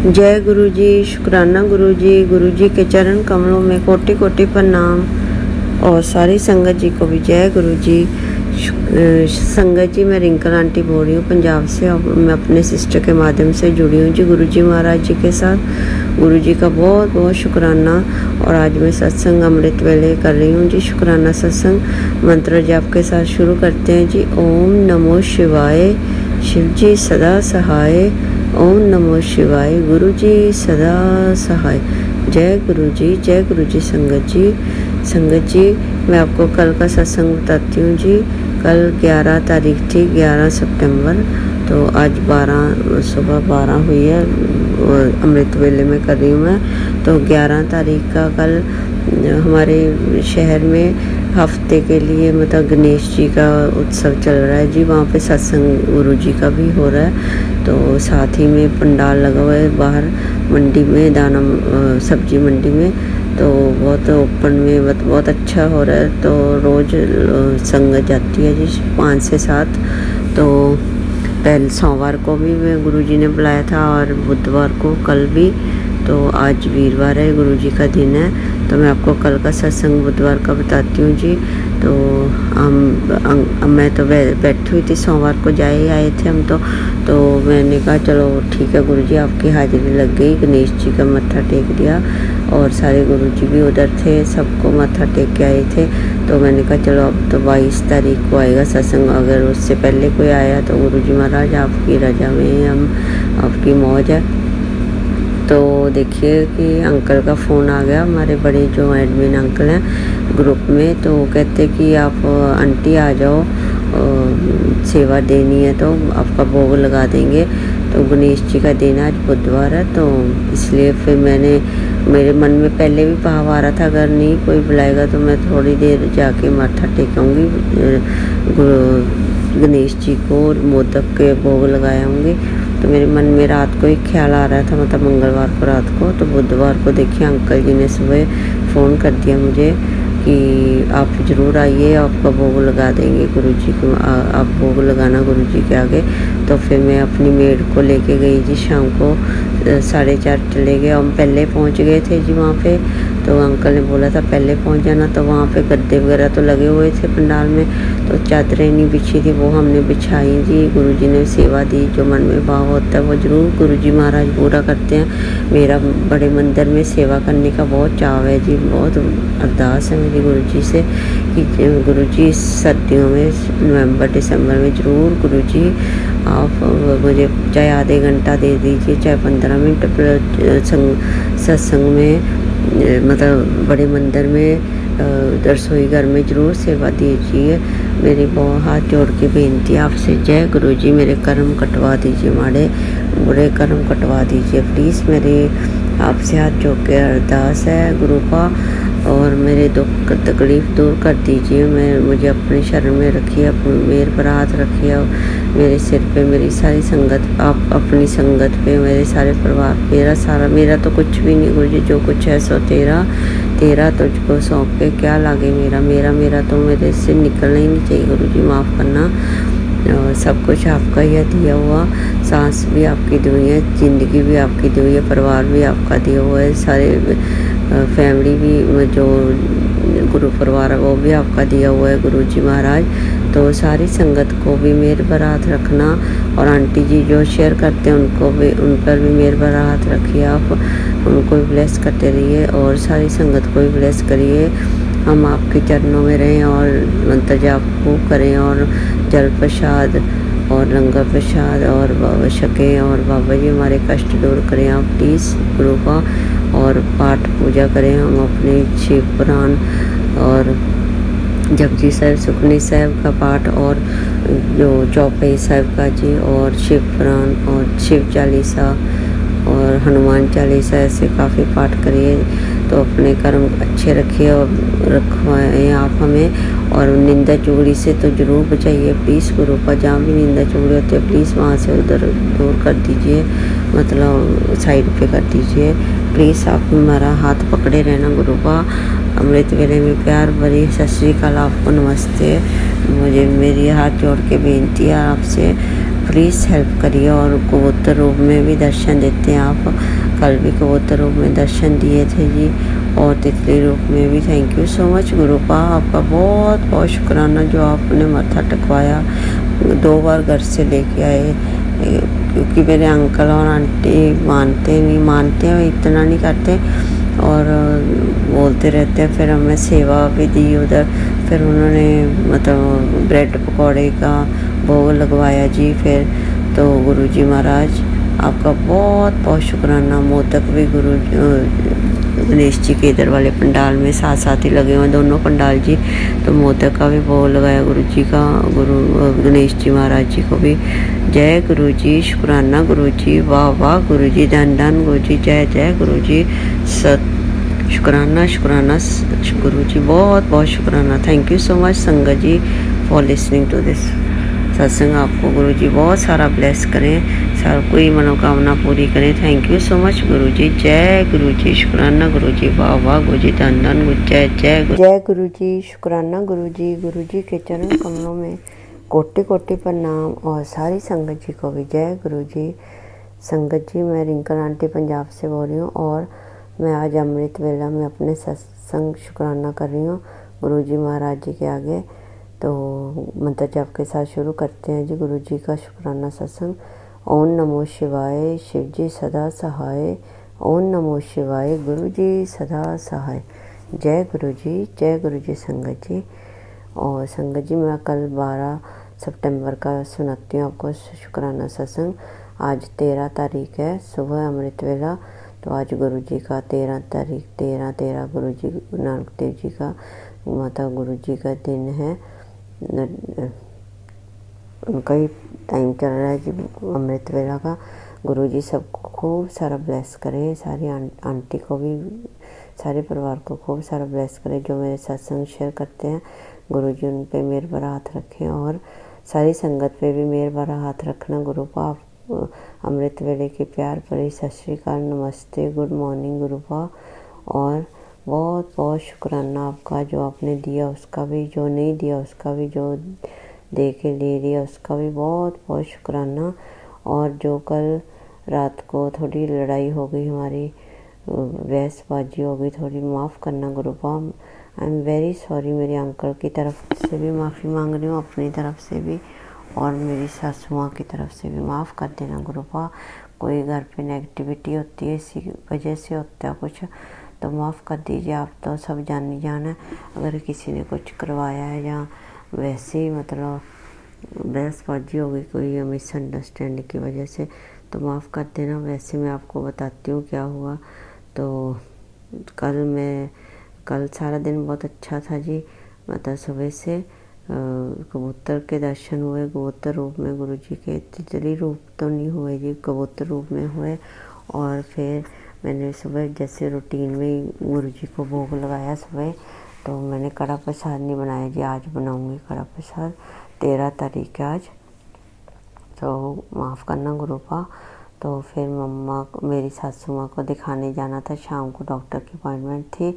जय गुरु जी, शुक्राना गुरु जी के चरण कमलों में कोटि कोटि प्रणाम। और सारी संगत जी को भी जय गुरु जी। संगत जी, मैं रिंकल आंटी बोल रही हूँ पंजाब से, और मैं अपने सिस्टर के माध्यम से जुड़ी हूँ जी गुरु जी महाराज जी के साथ। गुरु जी का बहुत बहुत शुक्राना। और आज मैं सत्संग अमृत वेले कर रही हूँ जी, शुक्राना सत्संग मंत्र जाप के साथ शुरू करते हैं जी। ओम नमो शिवाय, शिव जी सदा सहाय। ओम नमो शिवाय, गुरु जी सदा सहाय। जय गुरु जी, जय गुरु जी। संगत जी, मैं आपको कल का सत्संग बताती हूँ जी। कल 11 तारीख थी, 11 सितंबर। तो आज सुबह 12 हुई है, अमृत वेले में कर रही हूँ मैं। तो 11 तारीख का कल हमारे शहर में हफ्ते के लिए मतलब गणेश जी का उत्सव चल रहा है जी। वहाँ पे सत्संग गुरु जी का भी हो रहा है। तो साथ ही में पंडाल लगा हुआ है बाहर मंडी में, दाना सब्जी मंडी में। तो बहुत ओपन में बहुत अच्छा हो रहा है। तो रोज़ संगत जाती है जी 5 से 7। तो पहले सोमवार को भी मैं गुरुजी ने बुलाया था, और बुधवार को कल भी। तो आज वीरवार है, गुरुजी का दिन है। तो मैं आपको कल का सत्संग बुधवार का बताती हूँ जी। तो मैं तो बैठी हुई थी, सोमवार को जाए आए थे हम। तो मैंने कहा चलो ठीक है गुरुजी, आपकी हाजिरी लग गई। गणेश जी का मत्था टेक दिया, और सारे गुरुजी भी उधर थे, सबको मत्था टेक के आए थे। तो मैंने कहा चलो अब तो 22 तारीख को आएगा सत्संग, अगर उससे पहले कोई आया तो गुरुजी महाराज आपकी रजा में हम, आपकी मौज है। तो देखिए कि अंकल का फ़ोन आ गया, हमारे बड़े जो एडमिन अंकल हैं ग्रुप में। तो वो कहते कि आप आंटी आ जाओ, सेवा देनी है तो आपका भोग लगा देंगे। तो गणेश जी का दिन आज बुधवार है, तो इसलिए फिर मेरे मन में पहले भी भाव आ रहा था, अगर नहीं कोई बुलाएगा तो मैं थोड़ी देर जाके माथा टेकूँगी गणेश जी को, और मोदक के भोग लगाऊँगी। तो मेरे मन में रात को ही ख्याल आ रहा था, मतलब मंगलवार को रात को। तो बुधवार को देखिए अंकल जी ने सुबह फ़ोन कर दिया मुझे कि आप ज़रूर आइए, आपका भोग लगा देंगे गुरुजी को, आप भोग लगाना गुरुजी के आगे। तो फिर मैं अपनी मेड को लेके गई जी, शाम को 4:30 चले गए। हम पहले पहुंच गए थे जी वहाँ पे। तो अंकल ने बोला था पहले पहुंच जाना। तो वहाँ पे गद्दे वगैरह तो लगे हुए थे पंडाल में, तो चादरें नहीं बिछी थी, वो हमने बिछाई जी। गुरुजी ने सेवा दी। जो मन में भाव होता है वो ज़रूर गुरुजी महाराज पूरा करते हैं। मेरा बड़े मंदिर में सेवा करने का बहुत चाव है जी, बहुत अरदास है मेरी गुरुजी से कि गुरुजी सदियों में नवंबर दिसंबर में ज़रूर गुरुजी आप मुझे चाहे आधे घंटा दे दीजिए, चाहे 15 मिनट सत्संग में, मतलब बड़े मंदिर में रसोई घर में ज़रूर सेवा दीजिए। मेरी बहुत हाथ जोड़ के बेनती है आपसे। जय गुरुजी, मेरे कर्म कटवा दीजिए, माड़े बुरे कर्म कटवा दीजिए प्लीज़। मेरे आपसे हाथ जोड़ के अरदास है गुरु का, और मेरे दुख तकलीफ़ दूर कर दीजिए। मुझे अपने शरण में रखिए, अपने मेरे पर हाथ रखिए, मेरे सिर पे, मेरी सारी संगत, आप अपनी संगत पे, मेरे सारे परिवार, मेरा तो कुछ भी नहीं गुरुजी, जो कुछ है सो तेरा तुझको सौंप के क्या लागे मेरा तो मेरे से निकलना ही नहीं चाहिए गुरुजी, माफ़ करना। और सब कुछ आपका ही दिया हुआ, सांस भी आपकी दी हुई है, ज़िंदगी भी आपकी दी हुई है, परिवार भी आपका दिया हुआ है, सारे फैमिली भी जो गुरु परिवार है वो भी आपका दिया हुआ है गुरुजी महाराज। तो सारी संगत को भी मेरे पर हाथ रखना, और आंटी जी जो शेयर करते हैं उनको भी, उन पर भी मेरे पर हाथ रखिए आप, उनको भी ब्लेस करते रहिए, और सारी संगत को भी ब्लेस करिए। हम आपके चरणों में रहें और मंत्र जाप को करें, और जल प्रसाद और लंगर प्रसाद और बाबा छकें, और बाबा जी हमारे कष्ट दूर करें आप प्लीज़ गुरु का। और पाठ पूजा करें हम अपने शिव पुराण और जपजी साहिब, सुखनी साहिब का पाठ, और जो चौपाई साहिब का जी, और शिव पुराण और शिव चालीसा और हनुमान चालीसा, ऐसे काफ़ी पाठ करिए। तो अपने कर्म अच्छे रखिए और रखवाएँ आप हमें। और निंदा चुगली से तो ज़रूर बचाइए प्लीज़ गुरु का, जहाँ भी निंदा चुगली होती है प्लीज़ वहाँ से उधर दूर कर दीजिए, मतलब साइड पे कर दीजिए प्लीज़। आप हमारा हाथ पकड़े रहना गुरु का। अमृत वेले में प्यार भरी सत श्री अकाल, आपको नमस्ते। मुझे मेरी हाथ जोड़ के बेनती है आपसे, प्लीज़ हेल्प करिए। और कबूतर रूप में भी दर्शन देते हैं आप, कल भी कबूतर रूप में दर्शन दिए थे जी, और तितली रूप में भी। थैंक यू सो मच गुरुपा, आपका बहुत बहुत शुक्राना जो आपने माथा टेकवाया, 2 बार घर से लेके आए। क्योंकि मेरे अंकल और आंटी मानते हैं, इतना नहीं करते और बोलते रहते हैं। फिर हमें सेवा भी दी उधर, फिर उन्होंने मतलब ब्रेड पकौड़े का भोग लगवाया जी। फिर तो गुरुजी महाराज आपका बहुत बहुत शुक्राना। मोदक भी गणेश जी के इधर वाले पंडाल में साथ साथ ही लगे हुए दोनों पंडाल जी, तो मोदक का भी भोग लगाया गुरु जी का, गणेश जी महाराज जी को भी। जय गुरु जी, शुक्राना गुरु जी, वाह वाह गुरु जी, धन धन गुरु जी, जय जय गुरु जी, शुक्राना शुक्राना गुरु जी, बहुत बहुत शुक्राना। थैंक यू सो मच संगत जी फॉर लिसनिंग टू दिस सत्संग। आपको गुरु जी बहुत सारा ब्लेस करें, सब कोई मनोकामना पूरी करें। थैंक यू सो मच गुरु जी, जय गुरु जी, शुक्राना गुरु जी, वाह वाह गुरु जी, धन धन गुरु, जय जय गुरु जी, शुक्राना गुरु जी के चरण कमलों में कोटि कोटि प्रणाम, और सारी संगत जी को भी जय गुरु जी। संगत जी, मैं रिंकल आंटी पंजाब से बोल रही हूँ, और मैं आज अमृत वेला में अपने सत्संग शुक्राना कर रही हूँ गुरु जी महाराज जी के आगे। तो मंत्र जाप के साथ शुरू करते हैं जी गुरु जी का शुक्राना सत्संग। ओम नमो शिवाय, शिव जी सदा सहाय। ओम नमो शिवाय, गुरु जी सदा सहाय। जय गुरु जी संगत जी। और संगत जी, मैं कल 12 सितंबर का सुनाती हूँ आपको शुक्राना सत्संग। आज 13 तारीख है, सुबह अमृत वेला। तो आज गुरु जी का 13 तारीख 13 गुरु जी नानक देव जी का माता गुरु जी का दिन है। उनका ही टाइम चल रहा है जी अमृत वेला का। गुरु जी सबको खूब सारा ब्लेस करें, सारी आंटी को भी, सारे परिवार को खूब सारा ब्लेस करें जो मेरे सत्संग शेयर करते हैं। गुरु जी उन पे मेहर भरा हाथ रखें, और सारी संगत पे भी मेहर भरा हाथ रखना। गुरु पा अमृत वेले के प्यार भरी सत श्री अकाल, नमस्ते, गुड मॉर्निंग गुरु पा। और बहुत बहुत शुक्राना आपका, जो आपने दिया उसका भी, जो नहीं दिया उसका भी, जो दे के ले लिया उसका भी बहुत बहुत शुक्राना। और जो कल रात को थोड़ी लड़ाई हो गई हमारी, बहसबाजी हो गई थोड़ी, माफ़ करना Gurupa. I am very sorry. मेरे अंकल की तरफ से भी माफ़ी मांग रही हूँ, अपनी तरफ से भी, और मेरी सासू माँ की तरफ से भी माफ़ कर देना गुरुपा। कोई घर पे नेगेटिविटी होती है, इसी वजह से होता है कुछ, तो माफ़ कर दीजिए। आप तो सब जानी जान है, अगर किसी ने कुछ करवाया है या वैसे ही मतलब बहसबाजी हो गई कोई मिसअंडरस्टैंडिंग की वजह से, तो माफ़ कर देना। वैसे मैं आपको बताती हूँ क्या हुआ। तो कल सारा दिन बहुत अच्छा था जी। मतलब सुबह से कबूतर के दर्शन हुए, कबूतर रूप में गुरु जी के। तितली रूप तो नहीं हुए जी, कबूतर रूप में हुए। और फिर मैंने सुबह जैसे रूटीन में गुरु जी को भोग लगाया सुबह, तो मैंने कड़ा प्रसाद नहीं बनाया जी, आज बनाऊंगी कड़ा प्रसाद। 13 तारीख है आज, तो माफ़ करना गुरुपा। तो फिर मेरी सासू माँ को दिखाने जाना था, शाम को डॉक्टर की अपॉइंटमेंट थी,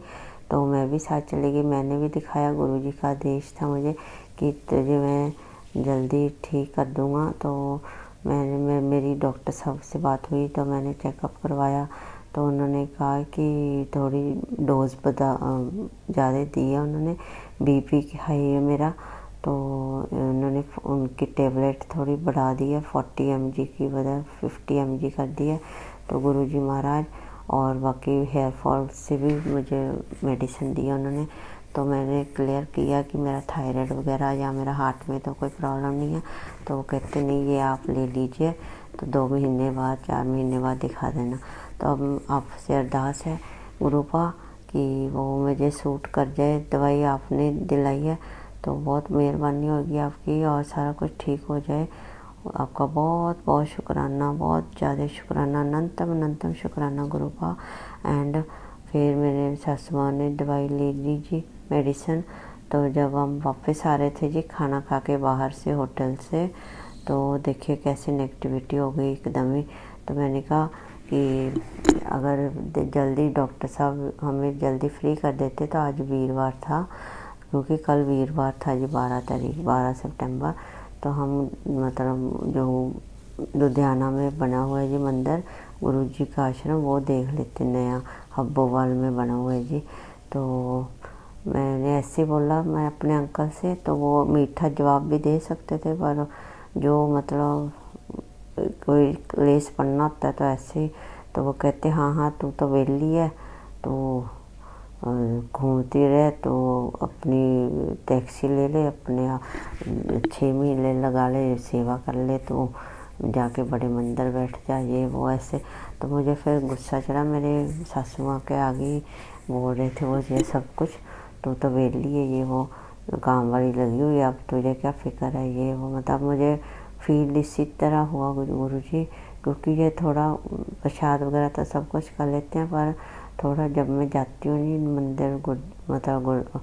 तो मैं भी साथ चली गई। मैंने भी दिखाया, गुरु जी का आदेश था मुझे कि तुझे मैं जल्दी ठीक कर दूँगा। तो मेरी डॉक्टर साहब से बात हुई, तो मैंने चेकअप करवाया, तो उन्होंने कहा कि थोड़ी डोज ज़्यादा दी है उन्होंने, बीपी हाई है मेरा, तो उन्होंने उनकी टेबलेट थोड़ी बढ़ा दी है, 40 mg की बजाय 50 mg कर दी है। तो गुरु जी महाराज, और बाकी हेयर फॉल से भी मुझे मेडिसिन दी है उन्होंने। तो मैंने क्लियर किया कि मेरा थायराइड वगैरह या मेरा हार्ट में तो कोई प्रॉब्लम नहीं है। तो वो कहते नहीं, ये आप ले लीजिए, तो 2 महीने बाद 4 महीने बाद दिखा देना। तो अब आपसे अरदास है गुरुपा कि वो मुझे सूट कर जाए, दवाई आपने दिलाई है, तो बहुत मेहरबानी होगी आपकी, और सारा कुछ ठीक हो जाए। आपका बहुत बहुत शुक्राना, बहुत ज़्यादा शुक्राना, अनंतम शुक्राना गुरुपा। एंड फिर मेरे सासू माँ ने दवाई ले ली जी, मेडिसिन। तो जब हम वापस आ रहे थे जी खाना खा के बाहर से होटल से, तो देखिए कैसे नेगेटिविटी हो गई एकदम ही। तो मैंने कहा कि अगर जल्दी डॉक्टर साहब हमें जल्दी फ्री कर देते, तो आज वीरवार था, क्योंकि कल वीरवार था जी 12 सितंबर। तो हम मतलब जो लुधियाना में बना हुआ है जी मंदिर, गुरु जी का आश्रम वो देख लेते, नया हब्बोवाल में बना हुआ है जी। तो मैंने ऐसे बोला मैं अपने अंकल से, तो वो मीठा जवाब भी दे सकते थे, पर जो मतलब कोई लेस पढ़ना होता है तो ऐसे ही, तो वो कहते हाँ हाँ तू तो वेली है, तो घूमती रहे, तो अपनी टैक्सी ले ले, अपने 6 महीने लगा ले, सेवा कर ले, तो जाके बड़े मंदिर बैठ जा, ये वो ऐसे। तो मुझे फिर गुस्सा चढ़ा, मेरे सासू माँ के आगे बोल रहे थे वो ये सब कुछ, तो वेली है, ये वो काम वाली लगी हुई, अब तुझे क्या फिक्र है, ये वो। मतलब मुझे फील इसी तरह हुआ गुरु जी, क्योंकि ये थोड़ा प्रसाद वगैरह तो सब कुछ कर लेते हैं, पर थोड़ा जब मैं जाती हूँ नहीं मंदिर मतलब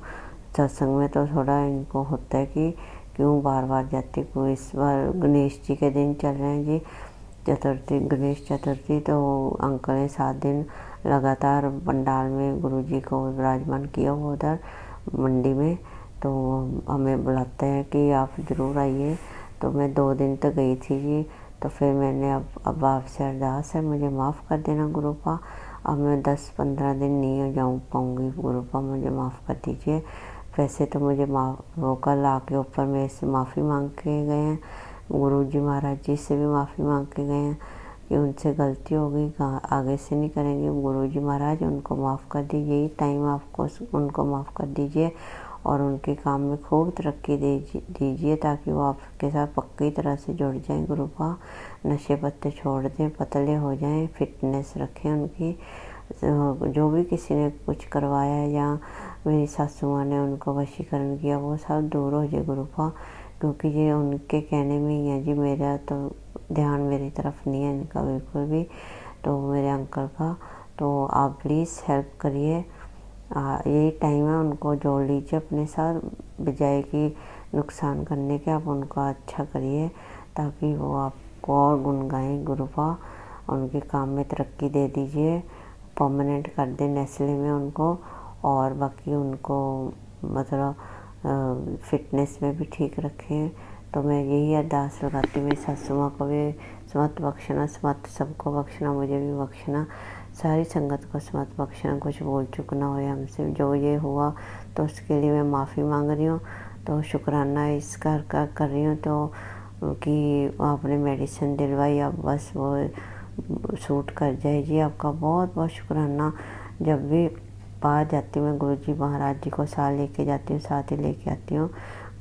सत्संग में, तो थोड़ा इनको होता है कि क्यों बार बार जाती हूँ। इस बार गणेश जी के दिन चल रहे हैं जी, चतुर्थी, गणेश चतुर्थी, तो अंकल ने 7 दिन लगातार पंडाल में गुरु जी को विराजमान किया हुआ उधर मंडी में। तो हमें बुलाते हैं कि आप ज़रूर आइए, तो मैं 2 दिन तक गई थी जी। तो फिर मैंने अब आपसे अरदास है, मुझे माफ़ कर देना गुरुपा, अब मैं 10-15 दिन नहीं जाऊँ पाऊँगी गुरुपा, मुझे माफ़ कर दीजिए। वैसे तो मुझे वो कल आके ऊपर मेरे से माफ़ी मांग के गए हैं, गुरु जी महाराज जी से भी माफ़ी मांग के गए हैं कि उनसे गलती हो गई, आगे से नहीं करेंगे। गुरु जी महाराज उनको माफ़ कर दीजिए, यही टाइम आपको उनको माफ़ कर दीजिए और उनके काम में खूब तरक्की दीजिए, ताकि वो आपके साथ पक्की तरह से जुड़ जाएं गुरुपा, नशे पत्ते छोड़ दें, पतले हो जाएं, फिटनेस रखें उनकी। जो भी किसी ने कुछ करवाया या मेरी सासू माँ ने उनको वशीकरण किया, वो सब दूर हो जाए गुरुपा, क्योंकि ये उनके कहने में ही है जी, मेरा तो ध्यान मेरी तरफ नहीं है इनका बिल्कुल भी, तो मेरे अंकल का। तो आप प्लीज़ हेल्प करिए, यही टाइम है, उनको जोड़ लीजिए अपने साथ, बजाय कि नुकसान करने के आप उनको अच्छा करिए, ताकि वो आपको और गुण गाएँ गुरुपा। उनके काम में तरक्की दे दीजिए, परमानेंट कर दें नेस्ले में उनको, और बाकी उनको मतलब फिटनेस में भी ठीक रखें। तो मैं यही अरदास लगाती हूँ, मेरी सासू माँ को भी समत बख्शना, समत सबको बख्शना, मुझे भी बख्शना, सारी संगत को समत बख्शना, कुछ बोल चुकना हो हमसे जो ये हुआ, तो उसके लिए मैं माफ़ी मांग रही हूँ। तो शुक्राना इस का कर रही हूँ, तो कि आपने मेडिसिन दिलवाई, अब बस वो सूट कर जाए जी। आपका बहुत बहुत शुक्राना। जब भी बाहर जाती हूँ मैं गुरु जी महाराज जी को साथ लेके जाती हूँ, साथ ही लेके आती हूँ।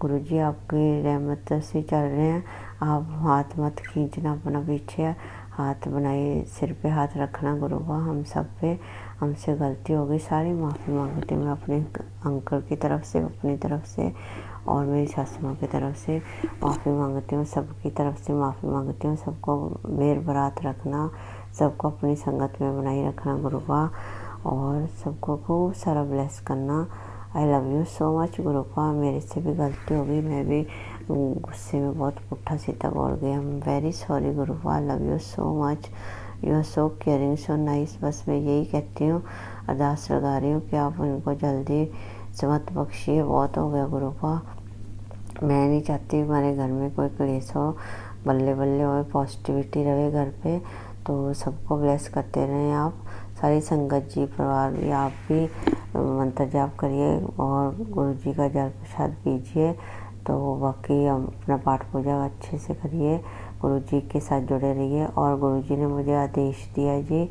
गुरु जी आपकी रहमत से चल रहे हैं, आप हाथ मत खींचना अपना पीछे, हाथ बनाइए, सिर पे हाथ रखना गुरुबा, हम सब पे, हमसे गलती हो गई, सारी माफ़ी मांगती हूँ मैं अपने अंकल की तरफ से, अपनी तरफ से, और मेरी सासू माँ की तरफ से माफ़ी मांगती हूँ, सबकी तरफ से माफ़ी मांगती हूँ। सबको मेर बरात रखना, सबको अपनी संगत में बनाए रखना गुरुबा, और सबको खूब सारा ब्लेस करना। I love you so much Gurupa. मेरे से भी गलती हो गई, मैं भी गुस्से में बहुत पुट्ठा सीधा बोल गई, आई एम वेरी सॉरी गुरुपा। I love you so much, you are so caring, so nice. बस मैं यही कहती हूँ, अरदास लगा रही हूँ कि आप उनको जल्दी समत बख्शिए, बहुत हो गया गुरुपा। मैं नहीं चाहती हमारे घर में कोई क्लेश हो, बल्ले बल्ले हो, पॉजिटिविटी रहे घर पे। तो सबको ब्लेस करते रहें आप, सारी संगत जी, परिवार भी, आप भी मंत्र जाप करिए और गुरु जी का जल प्रसाद पीजिए। तो बाकी अपना पाठ पूजा अच्छे से करिए, गुरु जी के साथ जुड़े रहिए। और गुरु जी ने मुझे आदेश दिया जी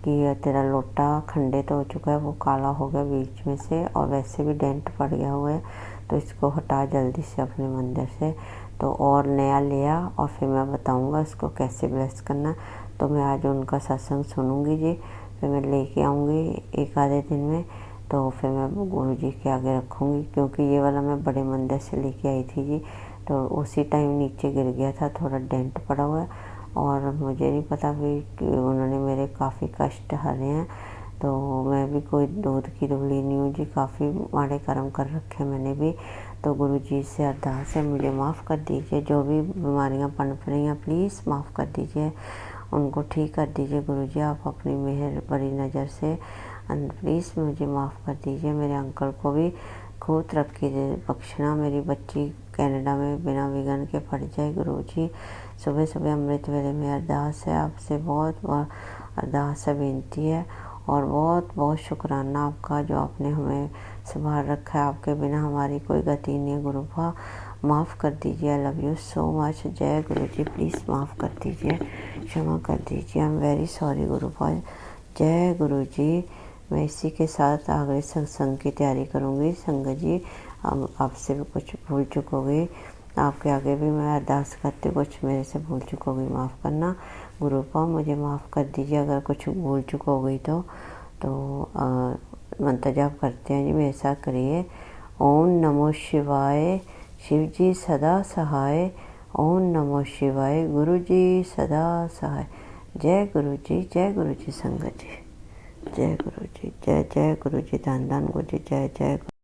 कि तेरा लोटा खंडित हो चुका है, वो काला हो गया बीच में से, और वैसे भी डेंट पड़ गया हुआ है, तो इसको हटा जल्दी से अपने मंदिर से। तो और नया लिया, और फिर मैं बताऊंगा इसको कैसे ब्लेस करना। तो मैं आज उनका सत्संग सुनूंगी जी, फिर मैं लेके आऊँगी एक आधे दिन में, तो फिर मैं गुरु जी के आगे रखूँगी, क्योंकि ये वाला मैं बड़े मंदिर से लेके आई थी जी, तो उसी टाइम नीचे गिर गया था, थोड़ा डेंट पड़ा हुआ है, और मुझे नहीं पता भी कि उन्होंने मेरे काफ़ी कष्ट हरे हैं। तो मैं भी कोई दूध की दुबली नहीं हूँ जी, काफ़ी माड़े कर्म कर रखे मैंने भी। तो गुरु जी से अरदास है, मुझे माफ़ कर दीजिए, जो भी बीमारियाँ पनप रही हैं प्लीज़ माफ़ कर दीजिए, उनको ठीक कर दीजिए गुरु जी, आप अपनी मेहर बड़ी नज़र से प्लीज़ मुझे माफ़ कर दीजिए। मेरे अंकल को भी खूब तरक्की दे बख्शना, मेरी बच्ची कनाडा में बिना विघन के पढ़ जाए गुरु जी। सुबह सुबह अमृत वेले में अरदास है आपसे, बहुत अरदास है, बेनती है। और बहुत बहुत शुक्राना आपका जो आपने हमें संभाल रखा है। आपके बिना हमारी कोई गति नहीं है गुरुपा, माफ़ कर दीजिए। आई लव यू सो मच। जय गुरु जी, प्लीज़ माफ़ कर दीजिए, क्षमा कर दीजिए। आई एम वेरी सॉरी गुरुपा। जय गुरु जी। मैं इसी के साथ आगे सत्संग की तैयारी करूँगी। संगत जी, आपसे भी कुछ भूल चूक हो गई, आपके आगे भी मैं अरदास करती हूँ, कुछ मेरे से भूल चूक हो गई, माफ़ करना गुरुपा, मुझे माफ़ कर दीजिए अगर कुछ भूल चूक हो गई तो मंत्र जाप करते हैं जी, मेरे साथ करिए। ओम नमो शिवाय, शिव जी सदा सहाय। ओम नमो शिवाय, गुरु जी सदा सहाय। जय गुरु जी, जय गुरु जी संगत जी, जय गुरु जी, जय जय गुरु जी, धन धन गुरु जी, जय जय।